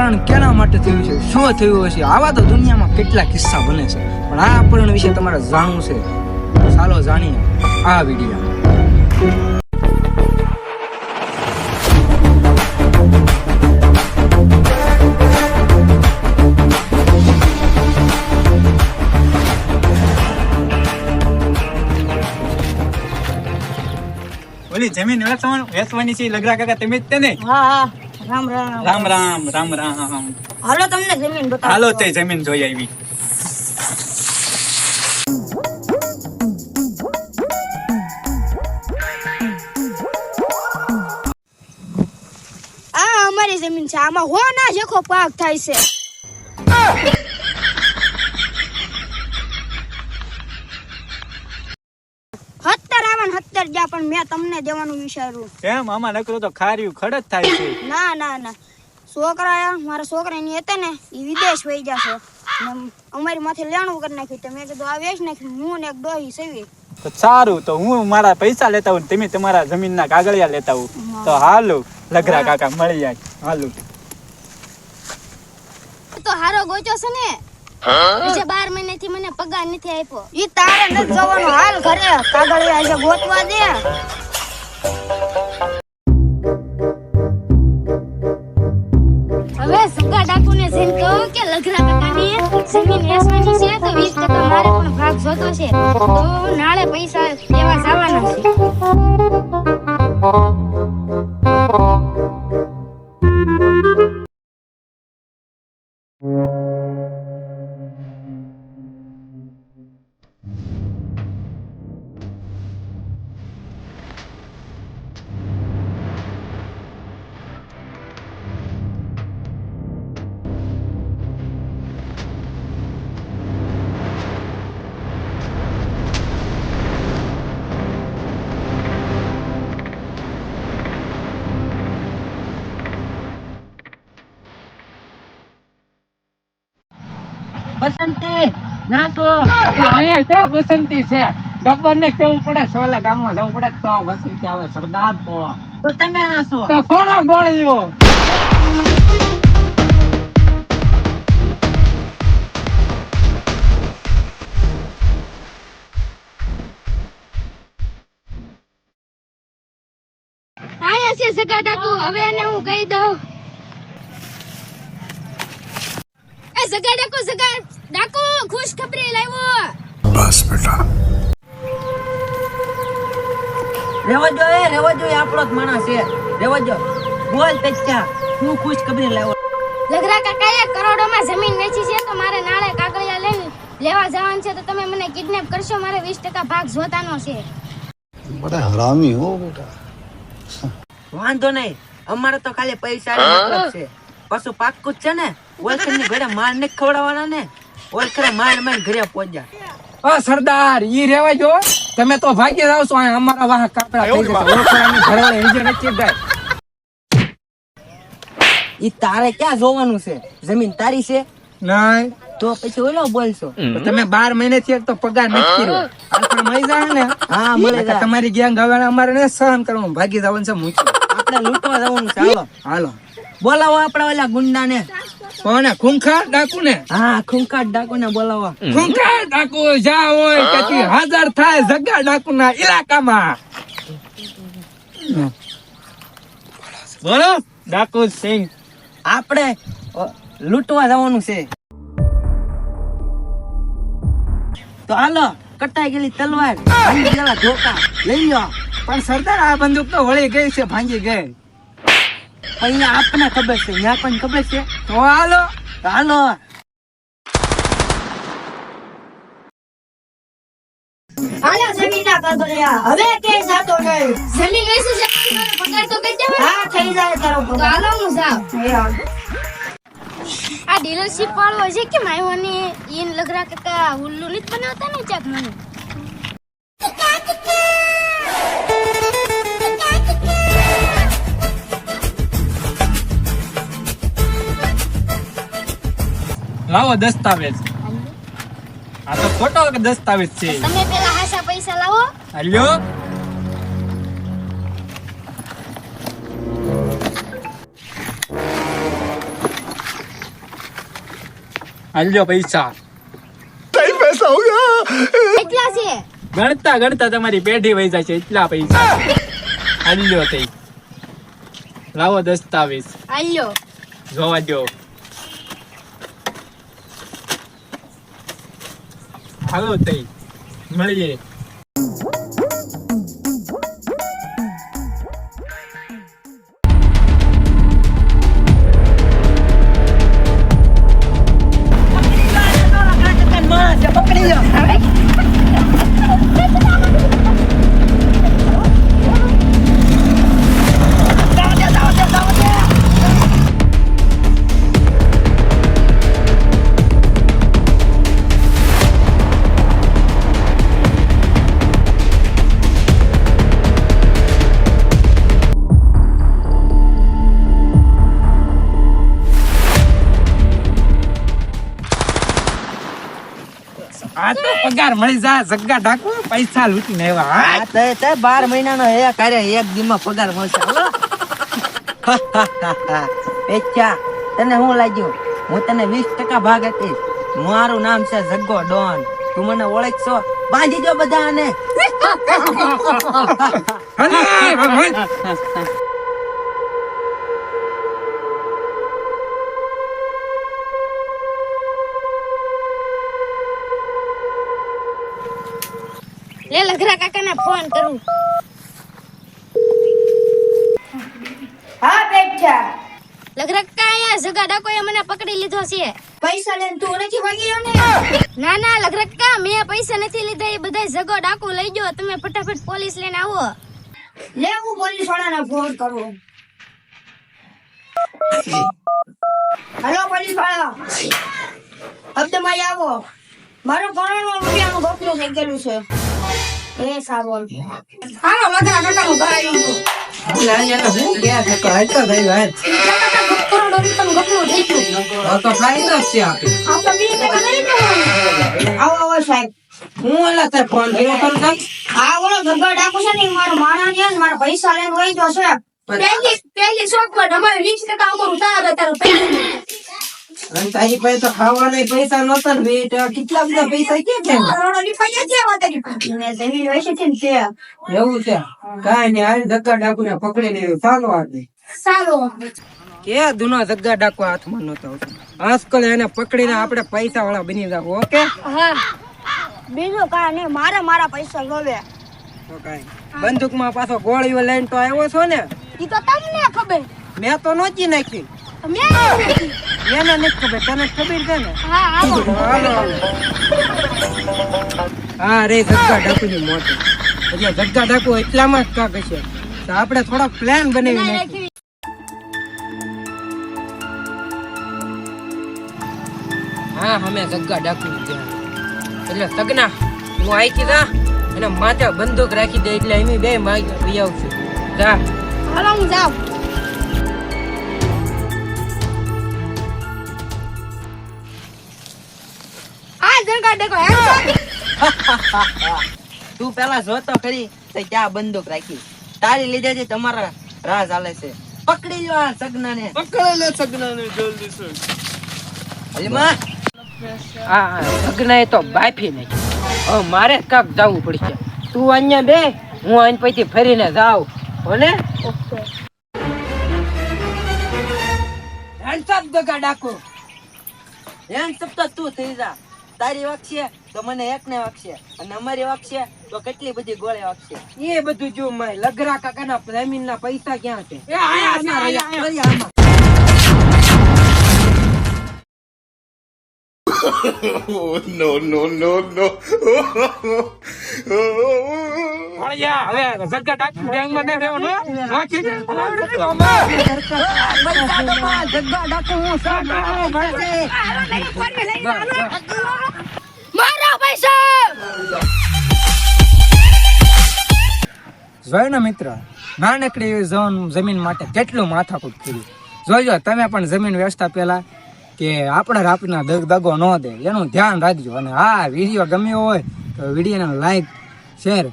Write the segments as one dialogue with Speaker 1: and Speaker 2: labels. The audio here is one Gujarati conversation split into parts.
Speaker 1: અપહરણ કેના માટે થયું છે, શું થયું હશે? આવા તો દુનિયામાં કેટલા કિસ્સા બને છે, પણ આ અપહરણ વિશે તમારે જાણવું છે તો ચાલો જાણીએ આ વિડીયો.
Speaker 2: ઓલી જમીન વેચવાની છે લગરા કાકા તમે જ તે ને?
Speaker 3: હા રામ રામ
Speaker 2: રામ રામ રામ રામ.
Speaker 3: હાલો તમને જમીન બતાવો.
Speaker 2: હાલો તે જમીન જોઈ આવી.
Speaker 3: આ અમારી જમીન છે, આમાં હો ના જેખો પાક થાય છે. સત્તર ગયા પણ મેં તમને દેવાનું વિચાર્યું.
Speaker 2: કેમ આમાં નકરું તો ખાર્યું ખડ જ થાય છે.
Speaker 3: ના મારા છોકરાની હતા ને એ વિદેશ વહી જશે ને અમારી માથે લેણું કરી નાખ્યું તો મેં કીધું આ વેચ નાખ્યું, હું ને એક ડોહી સેવી.
Speaker 2: તો સારું, તો હું મારા પૈસા લેતા હું, તમે તમારા જમીનના કાગળિયા લેતા હું. તો હાલો લગરા કાકા મળી જાય. હાલો
Speaker 3: તો હારો ગોચો છે ને, બીજે 12 મહિનાથી મને પગાર નથી આપ્યો. ઈ તારે નથી જવાનું, હાલ ઘરે કાગળિયા આજે ગોતવા દે. હવે સગા ડાકુને જેમ કહું કે લગરા કાકાની જમીન વેચવાની છે તો 20% મારે પણ ભાગ જોતો છે, તો નાળે પૈસા લેવા જવાના છે.
Speaker 4: બસંતી ના તો અહીંયા તો બસંતી છે. ગબ્બર ને કેવું પડે, સોલા ગામમાં જવું પડે તો બસંતી આવે. સરદાર તો તમે ના છો તો કોનો બોળ્યો?
Speaker 3: આયા છે સગા ડાકુ, હવે એને હું કહી દઉં. સગા ડાકુ ખુશ ખબરી લાવ્યો.
Speaker 1: બસ બેટા,
Speaker 4: રેવા જો આપણો જ માણસ છે. રેવા જો બોલ પેચા, હું ખુશ ખબરી લાવ્યો.
Speaker 3: લગરા કાકાએ કરોડોમાં જમીન વેચી છે તો મારે નાળે કાગળિયા લઈને લેવા જવાનું છે, તો તમે મને કિડનેપ કરશો. મારે 20% ભાગ જોતાનો છે.
Speaker 5: બડા હરામી હો બેટા.
Speaker 4: વાંધો નહીં, અમારે તો ખાલી પૈસા મતલબ છે. પશુ પાકું જ છે ને, ઓલખરની ઘરે માર ને ખવડાવવાના ને, ઓલખરે માર ઘરે પહોંચ્યા.
Speaker 1: ઓ સરદાર, ઈ રેવા જો, તમે તો ભાગી જાવ છો. અમારા વાહ કાપડા થઈ જશે. ઓળખાણની ઘરવાળી નીચે નથી જાય.
Speaker 4: ઈ તારે ક્યાં જોવાનું છે? જમીન તારી છે
Speaker 1: નહીં
Speaker 4: તો પછી ઓલો બોલશો.
Speaker 1: તો તમે 12 મહિનાથી તો પગાર નથી કર્યો. આપણે મળી જાય ને?
Speaker 4: હા મળે જાય.
Speaker 1: તમારી ગેંગ હવે અમારે ને સહન કરવાનું, ભાગી જવાનું છે. મૂકી
Speaker 4: આપણે લૂંટવા જવાનું છે. હાલો
Speaker 1: હાલો,
Speaker 4: બોલાવો આપડા ઓલા ગુંડા ને.
Speaker 1: કોને? ખૂંખાર ડાકુ ને?
Speaker 4: હા ખૂંખાટ ડાકુ ને બોલાવો.
Speaker 1: ખૂંખાર ડાકુ જા હોય કે હાજર થાય જગ્યા ડાકુ ના ઇલાકામાં.
Speaker 2: બોલો ડાકુ સિંહ.
Speaker 4: આપણે લૂંટવા જવાનું છે. તો હાલો, કટાઈ ગયેલી તલવાર, ભાંગી ગયેલા ધોકા લઈ લો.
Speaker 1: પણ સરદાર, આ બંદૂક તો વળી ગઈ છે, ભાંગી ગઈ.
Speaker 4: અહીંયા આપણને ખબર છે, ત્યાં પણ ખબર છે.
Speaker 1: તો હાલો
Speaker 4: હાલો
Speaker 3: આલા જમીનના કાગળિયા હવે કે જાતો નહીં. જમીન વેચી છે, પગાર તો કઈ દેવા. હા થઈ જાય તારો પગાર. તો હાલો હું જાઉં. આ ડીલરશીપ વાળો છે કે માયવાની ઈન લગરા કાકા ઉલ્લુ નથી બનાવતા ને ચાક મને.
Speaker 2: લાવો દસ્તાવેજ. આ તો ખોટો દસ્તાવેજ છે.
Speaker 3: તમે પેલા હાસા પૈસા લાવો.
Speaker 2: હાલ્યો હાલજો પૈસા
Speaker 3: કેટલા છે?
Speaker 2: ગણતા ગણતા તમારી પેઢી વહી જાય છે એટલા પૈસા હાલ્યો તે લાવો દસ્તાવેજ
Speaker 3: હાલ્યો.
Speaker 2: જોવા દો હાલો તે મળીએ આ તો પગાર મળી જાય જગ્ગા ડાકુ પૈસા લૂટીને આવ્યા હા?
Speaker 4: આ તે 12 મહિનાનો હે કાર્ય એક દીમાં પગાર મળશે હાલો. પેચા તને શું લાગ્યું? હું તને 20% ભાગ આપીશ. મારું નામ છે જગ્ગો ડોન. તું મને ઓળખશો? બાંધી દો બધાને.
Speaker 3: લે લઘરા કાકાને ફોન કરું. હા બેટા. લઘરા કાકા અહીંયા જગા ડાકોએ મને પકડી લીધો છે. પૈસા લઈને તું નથી ભાગી ગયો ને? ના ના લઘરા કાકા મેં પૈસા નથી લીધા, એ બધા જગો ડાકુ લઈ ગયો. તમે ફટાફટ પોલીસ લઈને આવો. લે હું પોલીસ વાળાને ફોન કરું. હેલો પોલીસ વાળા, અબદમાઈ આવો. મારો કરોડો રૂપિયાનું ગોખલું થઈ ગયેલું છે. એ સારું હાલો લગરા કાકાનું ઘર આવ્યું હતું. કરોડો રૂપિયાનું ગોખલું થઈ ગયું.
Speaker 1: તો ફાયદો જ છે આપે.
Speaker 3: આપણે 20% લઈ જવાનું. આવો આવો સાહેબ.
Speaker 1: હું ઓલા તે ફોન કર્યો તો ને?
Speaker 3: આ ઓલો જગ્ગા ડાકુ છે ને, મારો માણસ છે ને, મારા પૈસા લઈને વહી ગયો છે. પહેલી શોખમાં અમારે 20% અમારું તાર તારું પૈસા.
Speaker 1: અને તારી પાસે તો ખાવાના પૈસા નતા ને બેટ કેટલા બધા પૈસા ક્યાં છે?
Speaker 3: કરોડો રૂપિયા છે વાતરી. ને જમીન વેચે છે ને તે.
Speaker 1: એવું છે કાઈ નઈ હાલ ધક્કા ડાકુ ને પકડીને ચાલો આજે
Speaker 3: સારું.
Speaker 1: કે દુનો ધક્કા ડાકુ હાથમાં નતો આવતો. આજકાલ એને પકડીને આપણે પૈસા વાળા બની જાવ. ઓકે
Speaker 3: હા બીજું કાંઈ નહીં, મારા પૈસા જોવે.
Speaker 1: તો કાઈ બંદૂકમાં પાછો ગોળીઓ લઈને તો આવ્યો છો ને?
Speaker 3: ઈ તો તમને ખબર.
Speaker 1: મેં તો નોચી નાખી. એને નથી ખબર, તને ખબર છે ને?
Speaker 3: હા હાલો.
Speaker 1: હાલો હા રે ધક્કા ડાકુ ની મોત. એટલે ધક્કા ડાકુ એટલામાં જ કાક છે. તો આપણે થોડો પ્લાન બનાવી નાખીએ. હા અમે જગ્ગા ડાકુ એટલે સગના હું આઈથી જા અને માથે બંદૂક રાખી દે એટલે એમ બે માગી આવશું. જા
Speaker 3: હાલો હું જાઉં. આ જગા ડાકુ
Speaker 4: તું પેલા જોતો ખરી તો ક્યાં બંદૂક રાખી? તારી લીધે જ તમારા રાહ ચાલે છે. પકડી લો આ સગનાને.
Speaker 2: પકડે લે સગનાને જલ્દી સે
Speaker 4: હલીમાં
Speaker 1: હા સગનાએ તો બાફી નાખી. હવે મારે કાક જવું પડશે. તું અહીંયા બે, હું આઈને પછી ફરીને જાઉં. ભલે હેન્ડસઅપ ધક્કા ડાકુ.
Speaker 4: હેન્ડસઅપ તો તું થઈ જા. તારી વાગશે તો મને એકને વાગશે, અને અમારી વાગશે તો કેટલી બધી ગોળે વાગશે.
Speaker 1: એ બધું જો માય લગરા કાકાના જમીનના પૈસા ક્યાં છે?
Speaker 2: એ આયા
Speaker 1: ફરી આમાં.
Speaker 5: No, no, no, no.
Speaker 2: ભણ્યા હવે જગ્ગા ડાકુ ગેંગમાં ન રહેવાનો રાખી દે.
Speaker 1: જગ્ગા ડાકુ હું સાગા મળશે.
Speaker 3: મારા પૈસા.
Speaker 1: જોયું ને મિત્ર, નાનકડી એવી જમીન માટે કેટલું માથાકૂટ કર્યું. જોજો તમે પણ જમીન વેચતા પહેલા કે આપણે રાપના દગો ન દે એનું ધ્યાન રાખજો. અને આ વિડીયો ગમ્યો હોય તો વિડીયોને લાઈક, શેર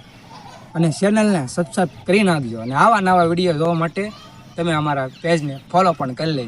Speaker 1: અને ચેનલને સબસ્ક્રાઈબ કરી નાખજો. અને આવા નવા વિડીયો જોવા માટે તમે અમારા પેજને ફોલો પણ કરી લેજો.